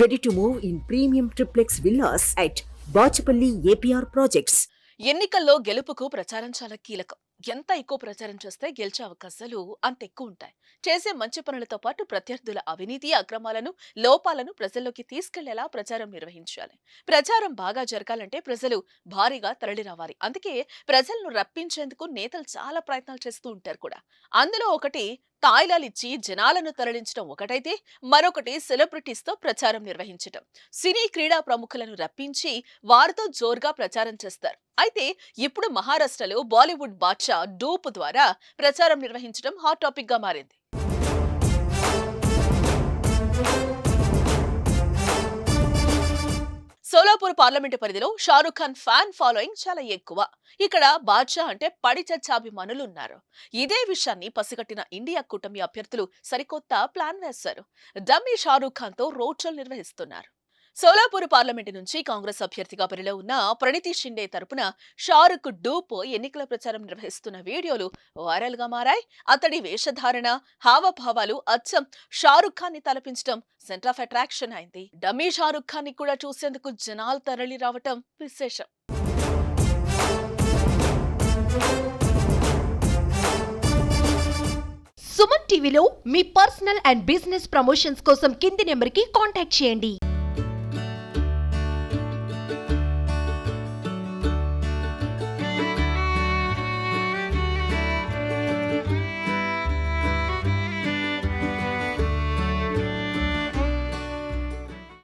Ready to move in premium triplex villas at Bachapalli APR Projects. ఎన్నికల్లో గెలుపుకు ప్రచారం చాలా కీలకం. ఎంత ఎక్కువ ప్రచారం చేస్తే గెలిచే అవకాశాలు అంత ఎక్కువ ఉంటాయి. చేసే మంచి పనులతో పాటు ప్రత్యర్థుల అవినీతి, అక్రమాలను, లోపాలను ప్రజల్లోకి తీసుకెళ్లేలా ప్రచారం నిర్వహించాలి. ప్రచారం బాగా జరగాలంటే ప్రజలు భారీగా తరలిరావాలి. అందుకే ప్రజలను రప్పించేందుకు నేతలు చాలా ప్రయత్నాలు చేస్తూ ఉంటారు కూడా. అందులో ఒకటి తాయిలాలిచ్చి జనాలను తరలించడం ఒకటైతే, మరొకటి సెలబ్రిటీస్తో ప్రచారం నిర్వహించడం. సినీ క్రీడా ప్రముఖులను రప్పించి వారితో జోరుగా ప్రచారం చేస్తారు. అయితే ఇప్పుడు మహారాష్ట్రలో బాలీవుడ్ బాద్షా డూప్ ద్వారా ప్రచారం నిర్వహించడం హాట్ టాపిక్ గా మారింది. సోలాపూర్ పార్లమెంటు పరిధిలో షారుఖ్ ఖాన్ ఫ్యాన్ ఫాలోయింగ్ చాలా ఎక్కువ. ఇక్కడ బాద్షా అంటే పడి చచ్చాభిమానులు ఉన్నారు. ఇదే విషయాన్ని పసిగట్టిన ఇండియా కూటమి అభ్యర్థులు సరికొత్త ప్లాన్ వేశారు. డమ్మీ షారుఖ్ ఖాన్ తో రోడ్ షోలు నిర్వహిస్తున్నారు. సోలాపూర్ పార్లమెంటు నుంచి కాంగ్రెస్ అభ్యర్థిగా బరిలో ఉన్న ప్రణీతి షిండే తరపున షారుఖ్ డూప్ ఎన్నికల ప్రచారం నిర్వహిస్తున్న వీడియోలు వైరల్ గా మారాయి. అతడి వేషధారణ, హావభావాలు అచ్చం షారుఖ్ ఖాన్ ని తలపించడం సెంటర్ ఆఫ్ అట్రాక్షన్ అయింది. డమ్మీ షారుఖ్ ఖాన్ ని కూడా చూసేందుకు జనాలు తరలి రావటం విశేషం. సుమన్ టీవీలో మీ పర్సనల్ అండ్ బిజినెస్ ప్రమోషన్స్ కోసం కింది నెంబర్కి కాంటాక్ట్ చేయండి.